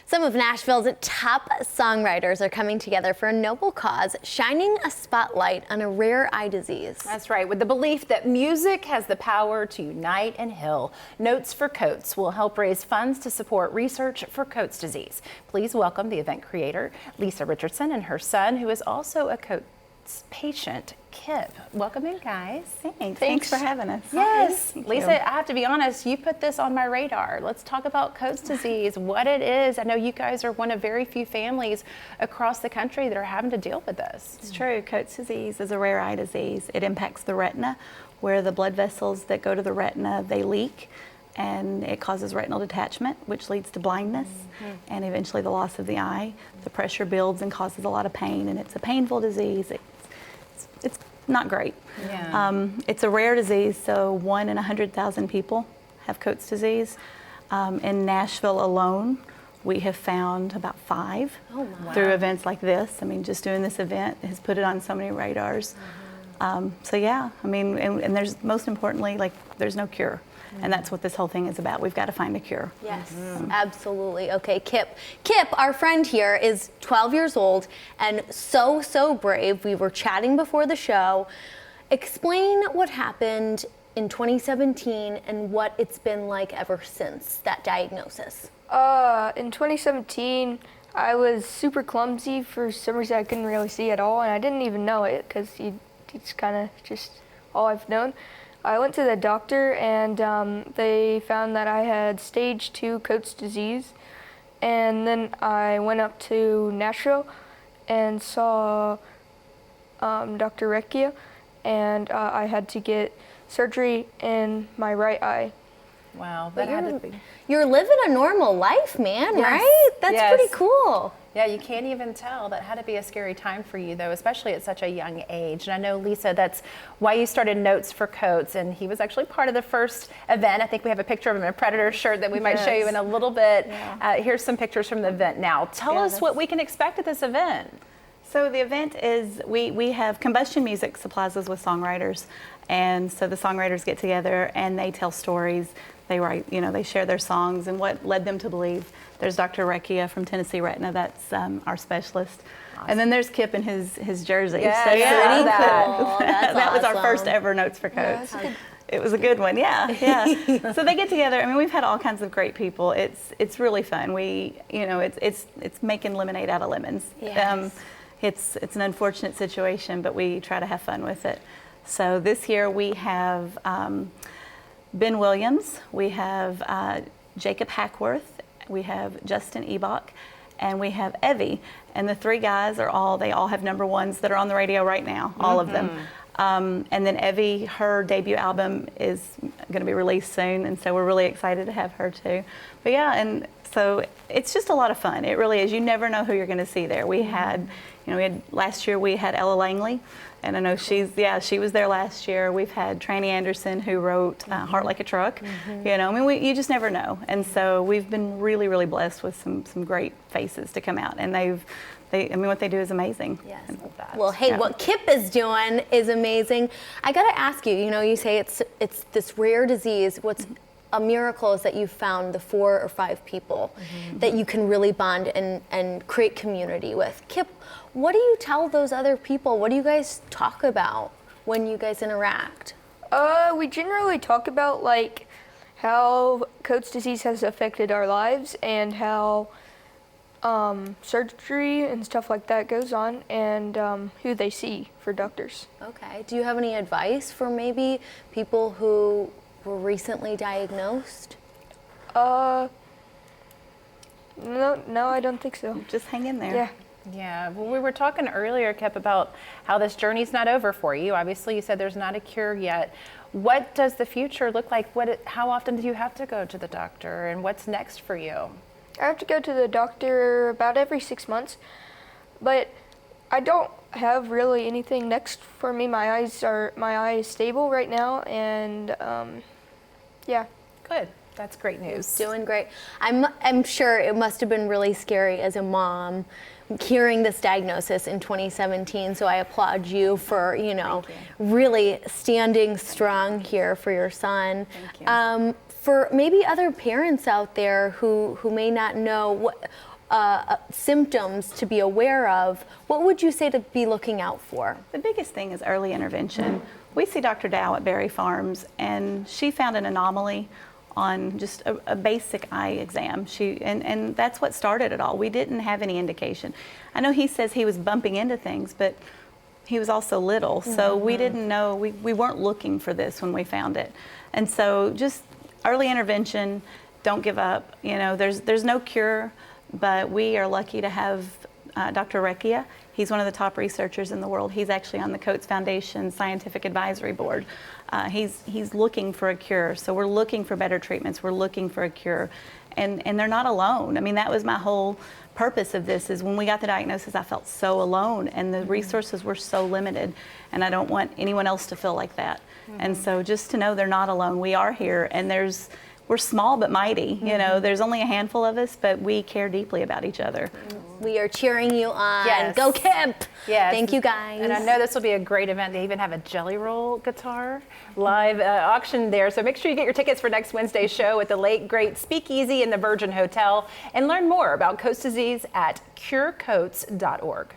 Some of Nashville's top songwriters are coming together for a noble cause, shining a spotlight on a rare eye disease. That's right, with the belief that music has the power to unite and heal. Notes for Coats will help raise funds to support research for Coats disease. Please welcome the event creator, Lisa Richardson, and her son, who is also a Coats patient, Kip. Welcome in, guys. Thanks for having us. Yes. Lisa, I have to be honest, you put this on my radar. Let's talk about Coats disease, what it is. I know you guys are one of very few families across the country that are having to deal with this. It's true. Coats disease is a rare eye disease. It impacts the retina, where the blood vessels that go to the retina, they leak, and it causes retinal detachment, which leads to blindness and eventually the loss of the eye. The pressure builds and causes a lot of pain, and it's a painful disease. It's not great. Yeah. It's a rare disease, so 1 in 100,000 people have Coats disease. In Nashville alone, we have found about 5 through events like this. I mean, just doing this event has put it on so many radars. So yeah, I mean, and there's, most importantly, like, there's no cure. And that's what this whole thing is about. We've got to find a cure. Yes, absolutely. Okay, Kip. Kip, our friend here, is 12 years old and so brave. We were chatting before the show. Explain what happened in 2017 and what it's been like ever since that diagnosis. In 2017, I was super clumsy. For some reason, I couldn't really see at all, and I didn't even know it because it's kind of just all I've known. I went to the doctor, and they found that I had stage 2 Coats disease. And then I went up to Nashville and saw Dr. Recchia, and I had to get surgery in my right eye. Wow, that had to be. You're living a normal life, man, right? That's pretty cool. Yeah, you can't even tell. That had to be a scary time for you, though, especially at such a young age. And I know, Lisa, that's why you started Notes for Coats, and he was actually part of the first event. I think we have a picture of him in a Predator shirt that we might show you in a little bit. Yeah. Here's some pictures from the event now. Tell us what we can expect at this event. So the event is, we have Combustion Music supplies us with songwriters. And so the songwriters get together and they tell stories. They write, you know, they share their songs and what led them to believe. There's Dr. Recchia from Tennessee Retina, that's our specialist. Awesome. And then there's Kip in his jersey. Yeah, so, pretty cool. That was our first ever Notes for Coats. Yeah, it was a good one, yeah. So they get together. I mean, we've had all kinds of great people. It's really fun. It's making lemonade out of lemons. Yes. It's an unfortunate situation, but we try to have fun with it. So this year we have Ben Williams, we have Jacob Hackworth, we have Justin Ebach, and we have Evie. And the 3 guys they all have number 1s that are on the radio right now, all of them. And then Evie, her debut album is going to be released soon, and so we're really excited to have her too. But yeah, and so it's just a lot of fun. It really is. You never know who you're going to see there. We had, last year we had Ella Langley, and I know she was there last year. We've had Tranny Anderson, who wrote Heart Like a Truck. You just never know. And so we've been really, really blessed with some great faces to come out, and what they do is amazing. Yes. Well, hey, what Kip is doing is amazing. I got to ask you, you say it's this rare disease. What's a miracle is that you found the 4 or 5 people that you can really bond and create community with. Kip, what do you tell those other people? What do you guys talk about when you guys interact? We generally talk about like how Coats disease has affected our lives and how surgery and stuff like that goes on, and who they see for doctors. Okay. Do you have any advice for maybe people who were recently diagnosed? No, I don't think so. Just hang in there. Yeah. Yeah, well, we were talking earlier, Kip, about how this journey's not over for you. Obviously, you said there's not a cure yet. What does the future look like? How often do you have to go to the doctor, and what's next for you? I have to go to the doctor about every 6 months, but I don't have really anything next for me. My eye is stable right now, and yeah. Good. That's great news. Doing great. I'm sure it must have been really scary as a mom hearing this diagnosis in 2017. So I applaud you for, really standing strong here for your son. Thank you. For maybe other parents out there who may not know symptoms to be aware of, what would you say to be looking out for? The biggest thing is early intervention. We see Dr. Dow at Berry Farms, and she found an anomaly on just a basic eye exam. And that's what started it all. We didn't have any indication. I know he says he was bumping into things, but he was also little, so we didn't know, we weren't looking for this when we found it. And so just early intervention, don't give up. You know, there's no cure, but we are lucky to have Dr. Recchia. He's one of the top researchers in the world. He's actually on the Coates Foundation Scientific Advisory Board. He's looking for a cure. So we're looking for better treatments. We're looking for a cure. And they're not alone. I mean, that was my whole purpose of this, is when we got the diagnosis, I felt so alone, and the resources were so limited, and I don't want anyone else to feel like that. And so just to know they're not alone. We are here, and we're small but mighty. You know, there's only a handful of us, but we care deeply about each other. We are cheering you on. Yes. Go Kip! Yes. Thank you, guys. And I know this will be a great event. They even have a Jelly Roll guitar live auction there. So make sure you get your tickets for next Wednesday's show at the late great Speakeasy in the Virgin Hotel, and learn more about Coats disease at curecoats.org.